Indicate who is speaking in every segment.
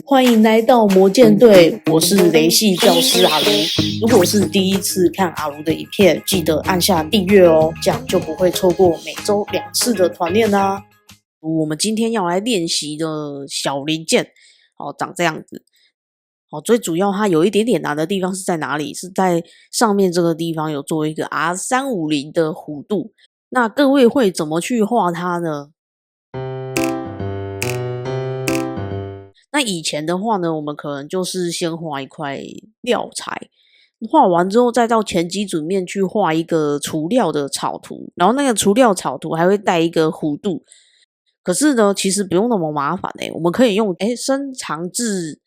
Speaker 1: 欢迎来到魔剑队，我是雷系教师阿卢。如果是第一次看阿卢的影片，记得按下订阅哦，这样就不会错过每周2次的团练啦。我们今天要来练习的小零件，长这样子。最主要它有一点点难的地方是在哪里？是在上面这个地方有做一个 R350 的弧度。那各位会怎么去画它呢？那以前的话呢，我们可能就是先画一块料材，画完之后再到前基准面去画一个除料的草图，然后那个除料草图还会带一个弧度。可是呢，其实不用那么麻烦我们可以用伸长至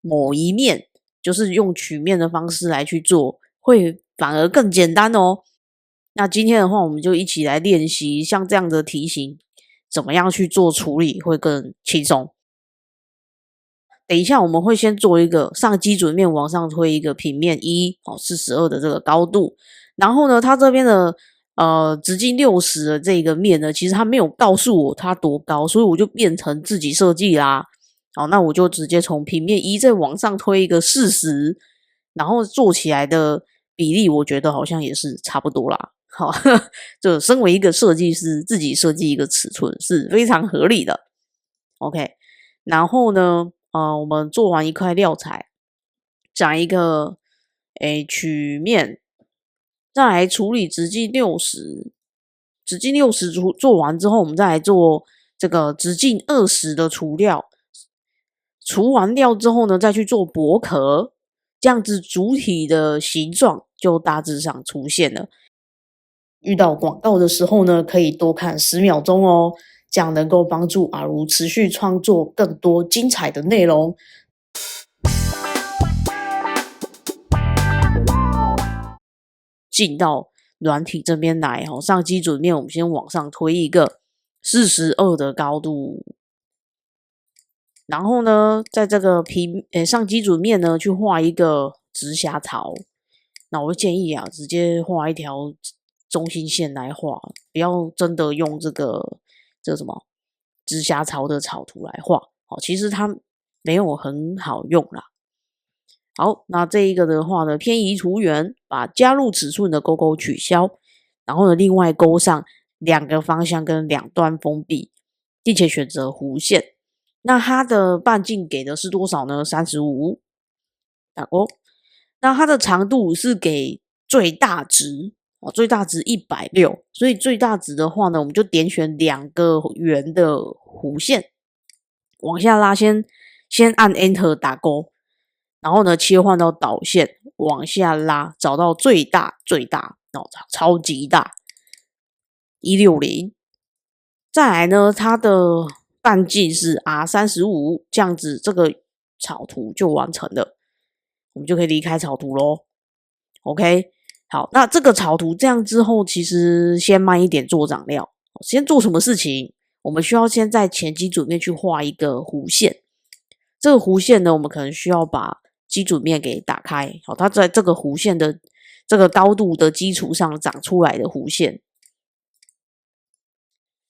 Speaker 1: 某一面，就是用曲面的方式来去做，会反而更简单哦。那今天的话，我们就一起来练习像这样的题型，怎么样去做处理会更轻松。等一下我们会先做一个上基准面往上推一个平面1，42的这个高度。然后呢，它这边的直径60的这个面呢，其实它没有告诉我它多高，所以我就变成自己设计啦。好，那我就直接从平面1再往上推一个40，然后做起来的比例我觉得好像也是差不多啦。好，就身为一个设计师，自己设计一个尺寸是非常合理的。OK， 然后呢，我们做完一块料材，展一个曲面，再来处理直径60，直径60做完之后，我们再来做这个直径20的除料。除完料之后呢，再去做薄壳，这样子主体的形状就大致上出现了。遇到广告的时候呢，可以多看10秒钟哦，这样能够帮助阿如持续创作更多精彩的内容。进到软体这边来上基准面我们先往上推一个42的高度。然后呢，在这个上基准面呢，去画一个直辖槽。那我会建议直接画一条中心线来画，不要真的用这个什么直辖槽的草图来画。其实它没有很好用啦。好，那这一个的话呢，偏移图源，把加入尺寸的勾勾取消，然后呢，另外勾上2个方向跟2端封闭，并且选择弧线。那它的半径给的是多少呢？35，打勾。那它的长度是给最大值，最大值160，所以最大值的话呢，我们就点选2个圆的弧线，往下拉，先按 Enter 打勾，然后呢切换到导线，往下拉，找到最大，超级大160。再来呢，它的半径是 R35， 这样子这个草图就完成了，我们就可以离开草图咯。 OK， 好，那这个草图这样之后，其实先慢一点做长料。先做什么事情？我们需要先在前基准面去画一个弧线。这个弧线呢，我们可能需要把基准面给打开。好，它在这个弧线的这个高度的基础上长出来的弧线，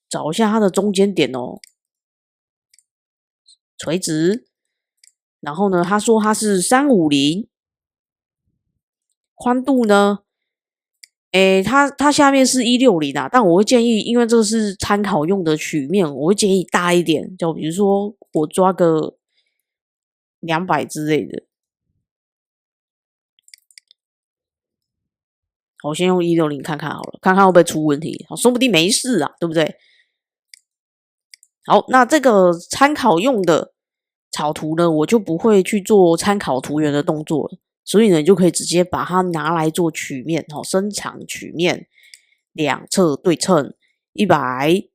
Speaker 1: 找一下它的中间点哦，垂直。然后呢，他说它是350，宽度呢，它下面是160啊，但我会建议，因为这个是参考用的曲面，我会建议大一点，就比如说我抓个200之类的。我先用160看看好了，看看会不会出问题，说不定没事啊，对不对？好，那这个参考用的草图呢，我就不会去做参考图源的动作了，所以呢，你就可以直接把它拿来做曲面，伸长曲面，两侧对称100。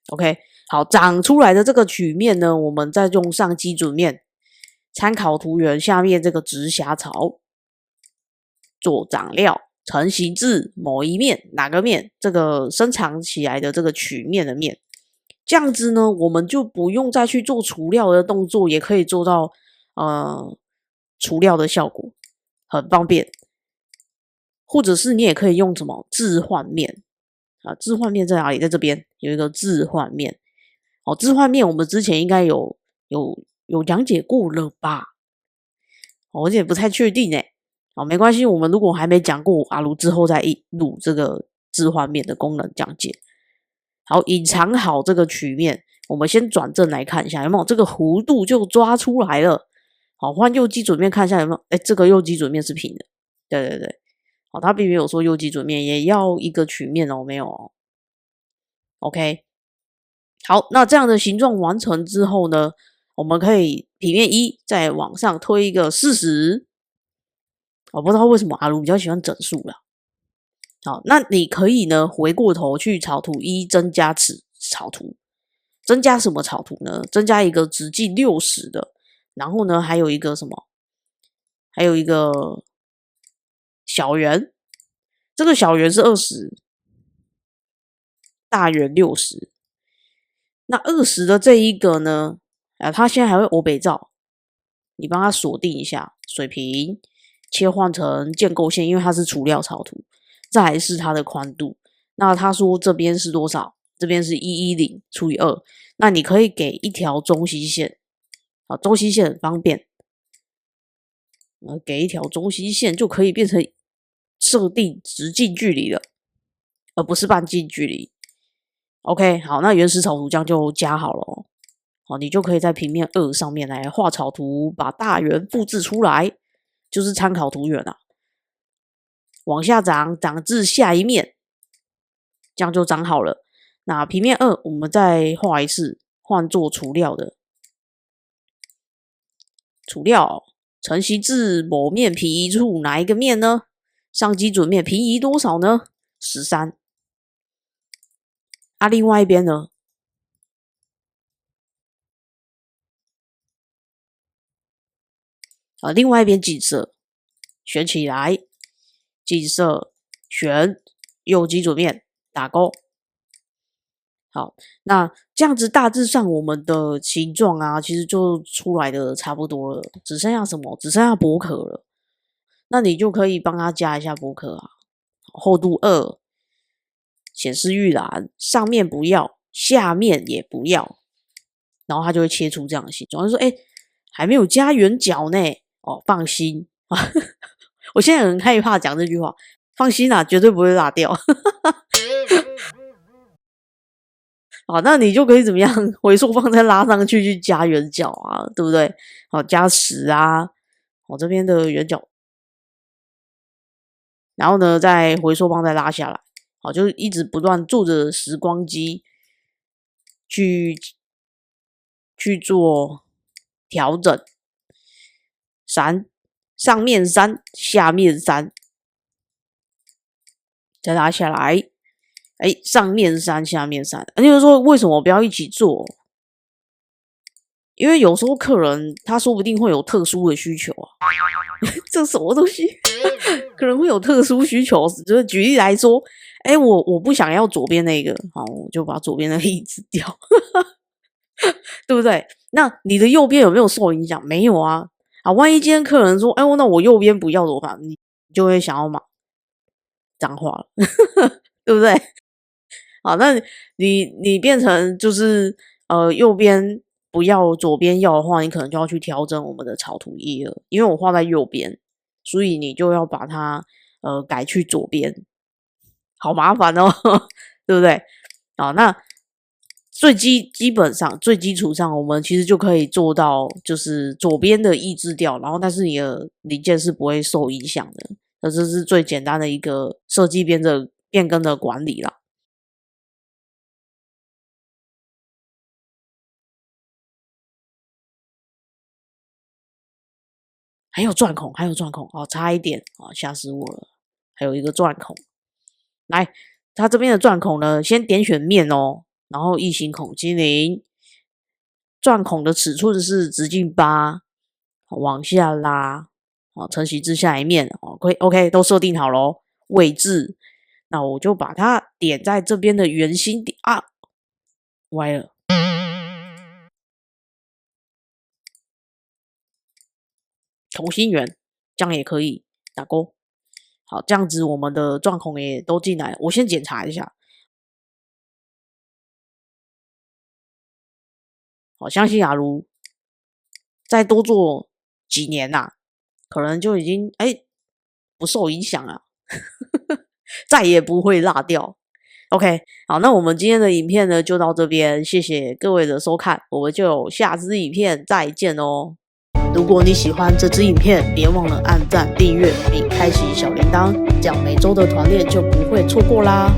Speaker 1: OK， 好，长出来的这个曲面呢，我们再用上基准面，参考图源下面这个直辖槽做长料。成型至某一面，哪个面？这个伸长起来的这个曲面的面，这样子呢，我们就不用再去做除料的动作，也可以做到除料的效果，很方便。或者是你也可以用什么置换面，啊，置换面在哪里？在这边有一个置换面。哦，置换面我们之前应该有讲解过了吧？我也不太确定诶。好，没关系，我们如果还没讲过阿卢之后再录这个置换面的功能讲解。好，隐藏好这个曲面，我们先转正来看一下有没有这个弧度就抓出来了。好，换右基准面看一下有没有？这个右基准面是平的。对对对，好，它并没有说右基准面也要一个曲面哦，没有哦。OK， 好，那这样的形状完成之后呢，我们可以平面1再往上推一个40。我不知道为什么阿卢比较喜欢整数啦。好，那你可以呢回过头去草图1增加此草图，增加什么草图呢？增加一个直径60的，然后呢还有一个什么？还有一个小圆，这个小圆是20，大圆60。那20的这一个呢，它现在还会欧北照，你帮它锁定一下，水平切换成建构线，因为它是除料草图。再来是它的宽度，那他说这边是多少？这边是110除以2，那你可以给一条中西线，啊，中西线很方便，给一条中西线就可以变成设定直径距离了，而不是半径距离。OK， 好，那原始草图这样就加好了哦。好，你就可以在平面2上面来画草图，把大圆复制出来，就是参考图源啊。往下长，长至下一面，这样就长好了。那平面2我们再画一次，换做除料的。除料承袭至某面平移处哪一个面呢？上基准面平移多少呢？13。另外一边呢？另外一边景色选起来，景色选右基准面打勾。好，那这样子大致上我们的形状啊，其实就出来的差不多了，只剩下什么？只剩下薄壳了。那你就可以帮它加一下薄壳啊，厚度2，显示预览，上面不要，下面也不要，然后它就会切出这样的形状。就说，还没有加圆角呢。哦，放心啊，我现在很害怕讲这句话，放心啦，绝对不会拉掉。好，那你就可以怎么样？回溯放再拉上去，去加圆角啊，对不对？好，加10啊，我这边的圆角，然后呢，再回溯棒再拉下来，好，就是一直不断做着时光机去做调整，上面3，下面3，再拉下来。上面3，下面3，就是说为什么不要一起做？因为有时候客人他说不定会有特殊的需求啊，这什么东西？可能会有特殊需求，就是举例来说，我不想要左边那个，好，我就把左边那个移植掉，对不对？那你的右边有没有受影响？没有啊。万一今天客人说，那我右边不要怎么办？你就会想要嘛，脏话了，对不对？好，那你变成就是右边不要，左边要的话，你可能就要去调整我们的草图1了，因为我画在右边，所以你就要把它改去左边，好麻烦哦，对不对？好，那基本上最基础上，我们其实就可以做到，就是左边的抑制掉，然后但是你的零件是不会受影响的，这是最简单的一个设计变更的管理啦。还有钻孔，哦，差一点啊，吓死我了！还有一个钻孔，来，它这边的钻孔呢，先点选面哦，然后异形孔精灵，钻孔的尺寸是直径8，往下拉，承袭至下一面，OK，都设定好咯，位置，那我就把它点在这边的圆心点啊，歪了，重新圆，这样也可以打勾。好，这样子我们的钻孔也都进来了。我先检查一下，我相信雅茹再多做几年可能就已经不受影响了，再也不会落掉。OK， 好，那我们今天的影片呢就到这边，谢谢各位的收看，我们就下支影片再见哦。如果你喜欢这支影片，别忘了按赞、订阅并开启小铃铛，这样每周的团练就不会错过啦。